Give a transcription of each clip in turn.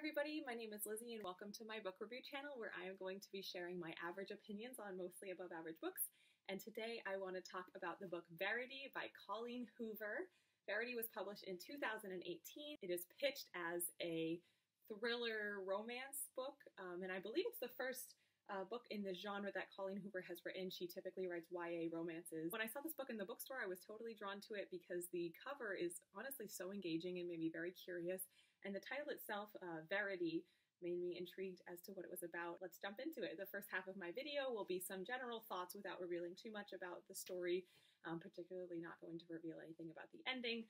everybody, my name is Lizzie and welcome to my book review channel where I am going to be sharing my average opinions on mostly above average books. And today I want to talk about the book Verity by Colleen Hoover. Verity was published in 2018. It is pitched as a thriller romance book, and I believe it's the first book in the genre that Colleen Hoover has written. She typically writes YA romances. When I saw this book in the bookstore, I was totally drawn to it because the cover is honestly so engaging and made me very curious. And the title itself, Verity, made me intrigued as to what it was about. Let's jump into it. The first half of my video will be some general thoughts without revealing too much about the story, particularly not going to reveal anything about the ending,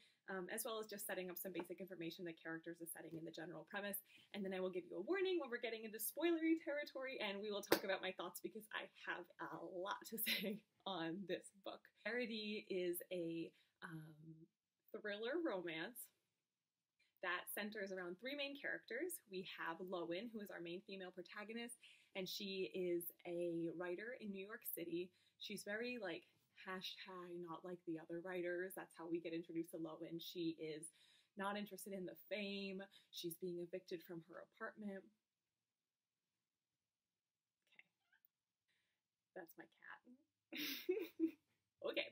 as well as just setting up some basic information, the characters, the setting, and the general premise. And then I will give you a warning when we're getting into spoilery territory, and we will talk about my thoughts because I have a lot to say on this book. Verity is a thriller romance that centers around three main characters. We have Lowen, who is our main female protagonist, and she is a writer in New York City. She's very like hashtag not like the other writers. That's how we get introduced to Lowen. She is not interested in the fame. She's being evicted from her apartment. Okay, that's my cat. Okay.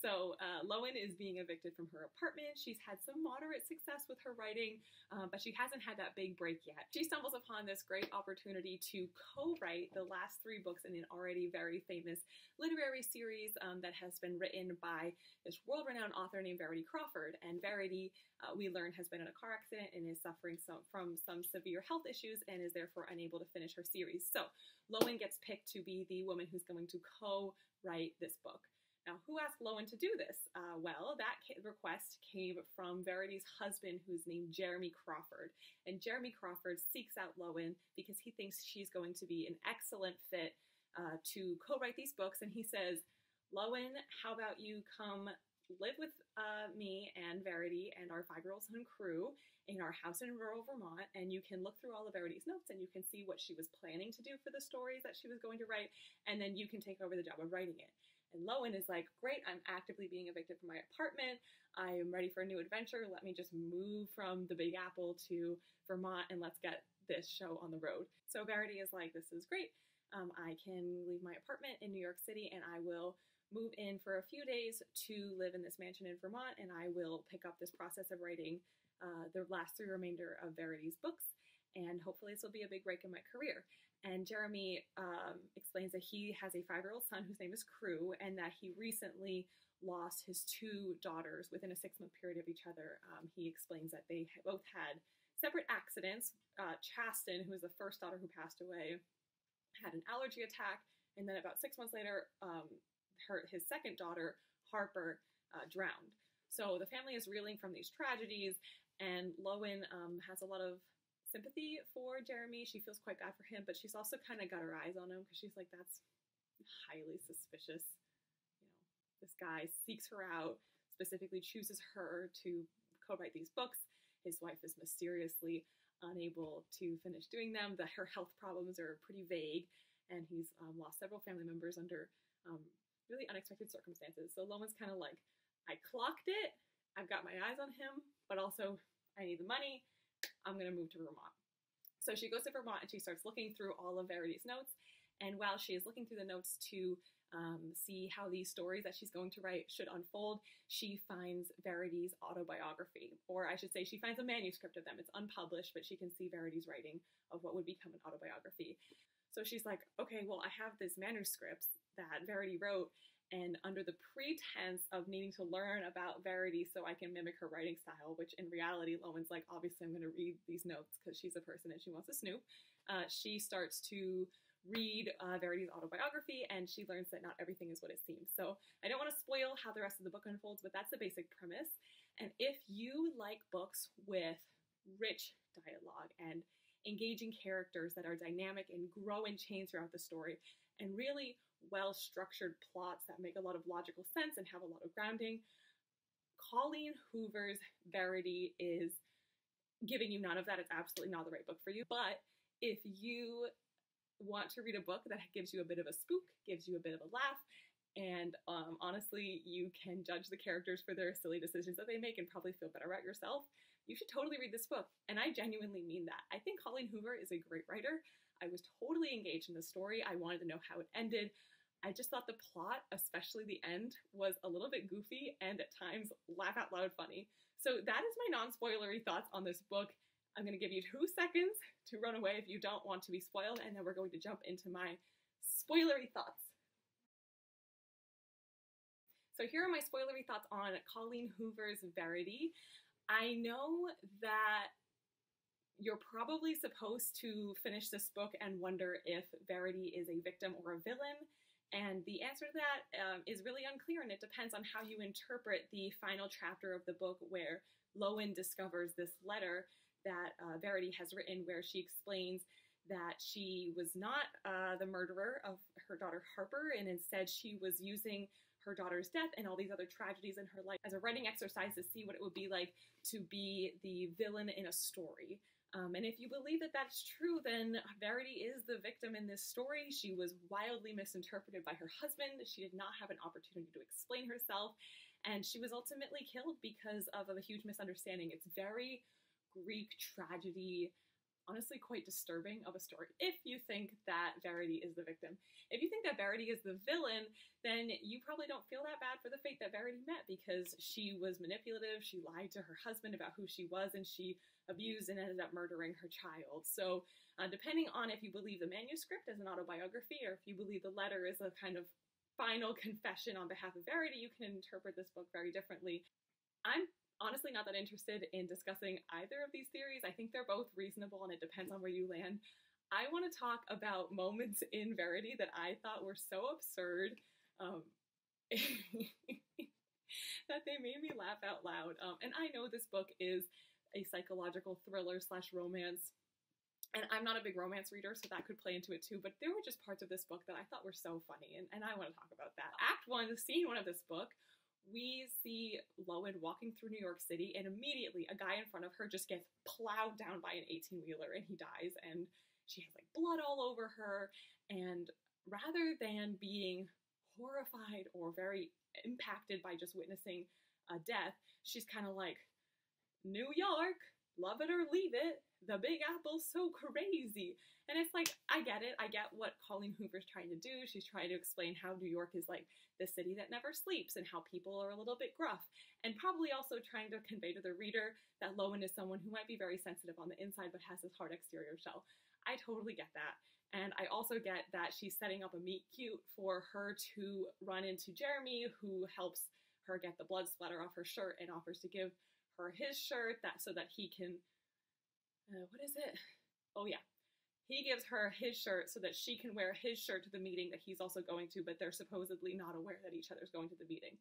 So Lowen is being evicted from her apartment. She's had some moderate success with her writing, but she hasn't had that big break yet. She stumbles upon this great opportunity to co-write the last three books in an already very famous literary series that has been written by this world-renowned author named Verity Crawford. And Verity, we learn, has been in a car accident and is suffering from some severe health issues and is therefore unable to finish her series. So Lowen gets picked to be the woman who's going to co-write this book. Now, who asked Lowen to do this? Well, that request came from Verity's husband, who's named Jeremy Crawford. And Jeremy Crawford seeks out Lowen because he thinks she's going to be an excellent fit to co-write these books. And he says, Lowen, how about you come live with me and Verity and our 5-year-old son, Crew, in our house in rural Vermont, and you can look through all of Verity's notes and you can see what she was planning to do for the stories that she was going to write, and then you can take over the job of writing it. And Lowen is like, great, I'm actively being evicted from my apartment. I am ready for a new adventure. Let me just move from the Big Apple to Vermont and let's get this show on the road. So Verity is like, this is great. I can leave my apartment in New York City and I will move in for a few days to live in this mansion in Vermont, and I will pick up this process of writing the last three remainder of Verity's books, and hopefully this will be a big break in my career. And Jeremy explains that he has a 5-year-old son whose name is Crew, and that he recently lost his 2 daughters within a 6-month period of each other. He explains that they both had separate accidents. Chasten, who was the first daughter who passed away, had an allergy attack, and then about 6 months later, his second daughter, Harper, drowned. So the family is reeling from these tragedies, and Lowen has a lot of sympathy for Jeremy. She feels quite bad for him, but she's also kind of got her eyes on him because she's like, that's highly suspicious. You know, this guy seeks her out, specifically chooses her to co-write these books. His wife is mysteriously unable to finish doing them. Her health problems are pretty vague, and he's lost several family members under really unexpected circumstances. So Lowen's kind of like, I clocked it. I've got my eyes on him, but also I need the money. I'm going to move to Vermont. So she goes to Vermont and she starts looking through all of Verity's notes. And while she is looking through the notes to see how these stories that she's going to write should unfold, she finds Verity's autobiography. Or I should say she finds a manuscript of them. It's unpublished, but she can see Verity's writing of what would become an autobiography. So she's like, okay, well, I have this manuscript that Verity wrote, and under the pretense of needing to learn about Verity so I can mimic her writing style, which in reality, Lowen's like, obviously I'm going to read these notes because she's a person and she wants to snoop. She starts to read Verity's autobiography, and she learns that not everything is what it seems. So I don't want to spoil how the rest of the book unfolds, but that's the basic premise. And if you like books with rich dialogue and engaging characters that are dynamic and grow and change throughout the story, and really well-structured plots that make a lot of logical sense and have a lot of grounding, Colleen Hoover's Verity is giving you none of that. It's absolutely not the right book for you. But if you want to read a book that gives you a bit of a spook, gives you a bit of a laugh, And honestly, you can judge the characters for their silly decisions that they make and probably feel better about yourself. You should totally read this book, and I genuinely mean that. I think Colleen Hoover is a great writer. I was totally engaged in the story. I wanted to know how it ended. I just thought the plot, especially the end, was a little bit goofy and at times laugh out loud funny. So that is my non-spoilery thoughts on this book. I'm going to give you 2 seconds to run away if you don't want to be spoiled, and then we're going to jump into my spoilery thoughts. So here are my spoilery thoughts on Colleen Hoover's Verity. I know that you're probably supposed to finish this book and wonder if Verity is a victim or a villain, and the answer to that is really unclear, and it depends on how you interpret the final chapter of the book where Lowen discovers this letter that Verity has written, where she explains that she was not the murderer of her daughter Harper, and instead she was using her daughter's death and all these other tragedies in her life as a writing exercise to see what it would be like to be the villain in a story. And if you believe that that's true, then Verity is the victim in this story. She was wildly misinterpreted by her husband. She did not have an opportunity to explain herself, and she was ultimately killed because of a huge misunderstanding. It's very Greek tragedy, honestly quite disturbing of a story if you think that Verity is the victim. If you think that Verity is the villain, then you probably don't feel that bad for the fate that Verity met, because she was manipulative, she lied to her husband about who she was, and she abused and ended up murdering her child. So depending on if you believe the manuscript as an autobiography or if you believe the letter is a kind of final confession on behalf of Verity, you can interpret this book very differently. I'm honestly not that interested in discussing either of these theories. I think they're both reasonable and it depends on where you land. I want to talk about moments in Verity that I thought were so absurd that they made me laugh out loud. And I know this book is a psychological thriller / romance, and I'm not a big romance reader, so that could play into it too, but there were just parts of this book that I thought were so funny, and I want to talk about that. Act 1, scene 1 of this book, we see Lowen walking through New York City, and immediately a guy in front of her just gets plowed down by an 18-wheeler and he dies, and she has like blood all over her, and rather than being horrified or very impacted by just witnessing a death, she's kind of like, New York, love it or leave it, the Big Apple's so crazy. And it's like, I get it. I get what Colleen Hoover's trying to do. She's trying to explain how New York is like the city that never sleeps and how people are a little bit gruff. And probably also trying to convey to the reader that Lowen is someone who might be very sensitive on the inside but has this hard exterior shell. I totally get that. And I also get that she's setting up a meet cute for her to run into Jeremy, who helps her get the blood splatter off her shirt and offers to give her his shirt so that he can, what is it? Oh yeah. He gives her his shirt so that she can wear his shirt to the meeting that he's also going to, but they're supposedly not aware that each other's going to the meeting.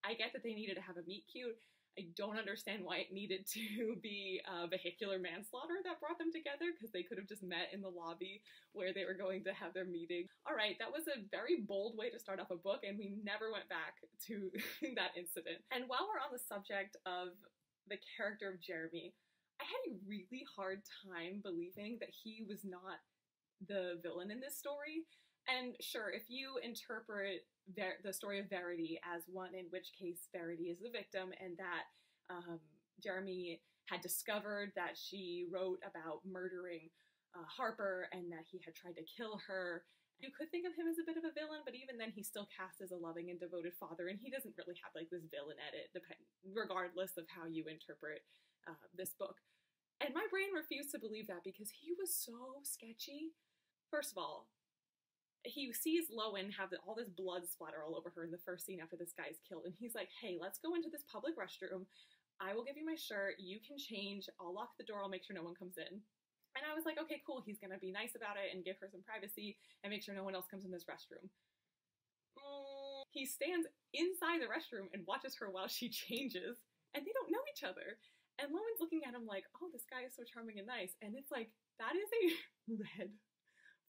I get that they needed to have a meet cute. I don't understand why it needed to be vehicular manslaughter that brought them together, because they could have just met in the lobby where they were going to have their meeting. All right, that was a very bold way to start off a book, and we never went back to that incident. And while we're on the subject of the character of Jeremy, I had a really hard time believing that he was not the villain in this story. And sure, if you interpret the story of Verity as one in which case Verity is the victim and that Jeremy had discovered that she wrote about murdering Harper and that he had tried to kill her, you could think of him as a bit of a villain, but even then he's still cast as a loving and devoted father, and he doesn't really have like this villain edit, regardless of how you interpret this book. And my brain refused to believe that because he was so sketchy. First of all, he sees Lowen have all this blood splatter all over her in the first scene after this guy is killed, and he's like, hey, let's go into this public restroom. I will give you my shirt, you can change, I'll lock the door, I'll make sure no one comes in. And I was like, okay, cool, he's gonna be nice about it and give her some privacy and make sure no one else comes in this restroom. He stands inside the restroom and watches her while she changes, and they don't know each other. And Lowen's looking at him like, oh, this guy is so charming and nice. And it's like, that is a red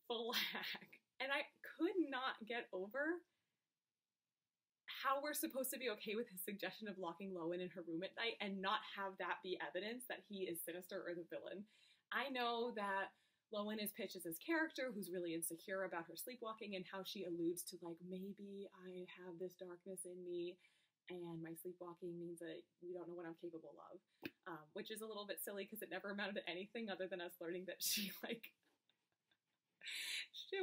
flag. And I could not get over how we're supposed to be okay with his suggestion of locking Lowen in her room at night and not have that be evidence that he is sinister or the villain. I know that Lowen is pitched as this character who's really insecure about her sleepwalking and how she alludes to, like, maybe I have this darkness in me and my sleepwalking means that we don't know what I'm capable of, which is a little bit silly because it never amounted to anything other than us learning that she, like,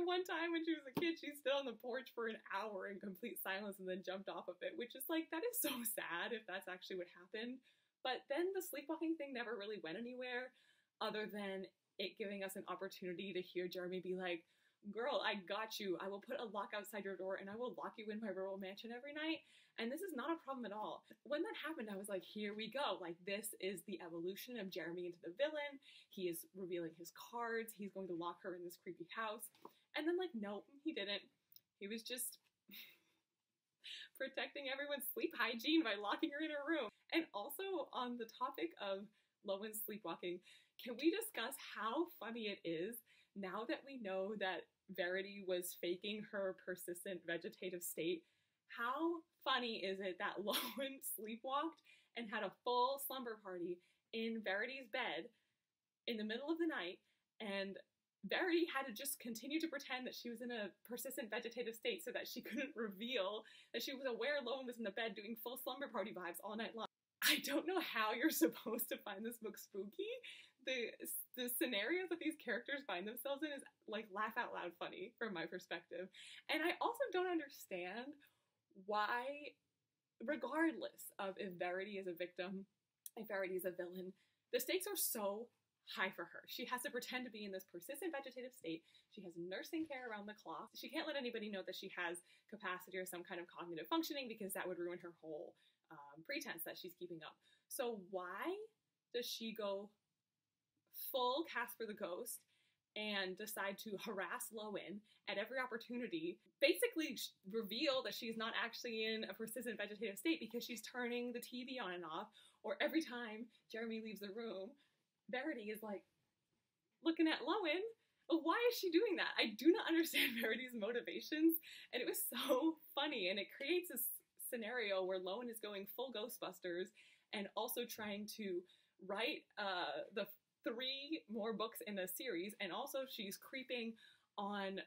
one time when she was a kid, she stood on the porch for an hour in complete silence and then jumped off of it, which is like, that is so sad if that's actually what happened. But then the sleepwalking thing never really went anywhere other than it giving us an opportunity to hear Jeremy be like, girl, I got you. I will put a lock outside your door and I will lock you in my rural mansion every night. And this is not a problem at all. When that happened, I was like, here we go. Like, this is the evolution of Jeremy into the villain. He is revealing his cards. He's going to lock her in this creepy house. And then, like, nope, he didn't. He was just protecting everyone's sleep hygiene by locking her in her room. And also, on the topic of Lowen's sleepwalking, can we discuss how funny it is now that we know that Verity was faking her persistent vegetative state? How funny is it that Lowen sleepwalked and had a full slumber party in Verity's bed in the middle of the night, and Verity had to just continue to pretend that she was in a persistent vegetative state so that she couldn't reveal that she was aware Lowen was in the bed doing full slumber party vibes all night long. I don't know how you're supposed to find this book spooky. The scenarios that these characters find themselves in is, like, laugh out loud funny from my perspective. And I also don't understand why, regardless of if Verity is a victim, if Verity is a villain, the stakes are so high for her. She has to pretend to be in this persistent vegetative state. She has nursing care around the clock. She can't let anybody know that she has capacity or some kind of cognitive functioning because that would ruin her whole pretense that she's keeping up. So why does she go full Casper the Ghost and decide to harass Lowen at every opportunity, basically reveal that she's not actually in a persistent vegetative state because she's turning the TV on and off, or every time Jeremy leaves the room, Verity is like looking at Lowen. Why is she doing that? I do not understand Verity's motivations, and it was so funny, and it creates this scenario where Lowen is going full Ghostbusters and also trying to write the 3 more books in the series, and also she's creeping on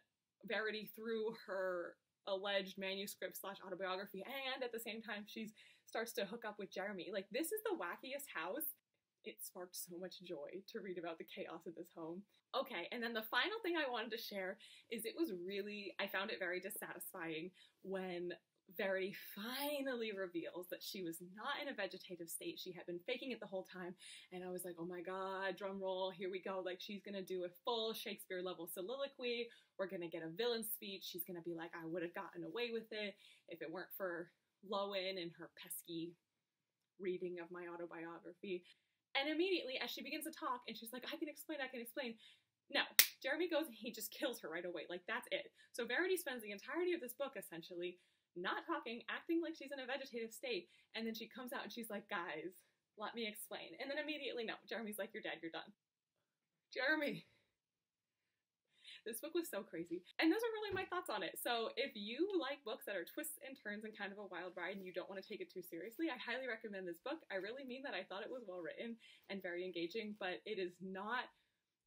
Verity through her alleged manuscript / autobiography, and at the same time she starts to hook up with Jeremy. Like, this is the wackiest house. It sparked so much joy to read about the chaos of this home. Okay, and then the final thing I wanted to share is I found it very dissatisfying when Verity finally reveals that she was not in a vegetative state. She had been faking it the whole time, and I was like, oh my god, drum roll, here we go. Like, she's gonna do a full Shakespeare level soliloquy. We're gonna get a villain speech. She's gonna be like, I would have gotten away with it if it weren't for Lowen and her pesky reading of my autobiography. And immediately, as she begins to talk, and she's like, I can explain, no, Jeremy goes and he just kills her right away. Like, that's it. So Verity spends the entirety of this book, essentially, not talking, acting like she's in a vegetative state, and then she comes out and she's like, guys, let me explain. And then immediately, no, Jeremy's like, you're dead, you're done. Jeremy. This book was so crazy. And those are really my thoughts on it. So if you like books that are twists and turns and kind of a wild ride and you don't want to take it too seriously, I highly recommend this book. I really mean that. I thought it was well written and very engaging, but it is not,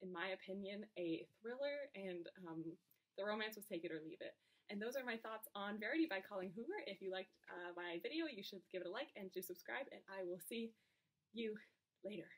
in my opinion, a thriller, and the romance was take it or leave it. And those are my thoughts on Verity by Colleen Hoover. If you liked my video, you should give it a like and do subscribe, and I will see you later.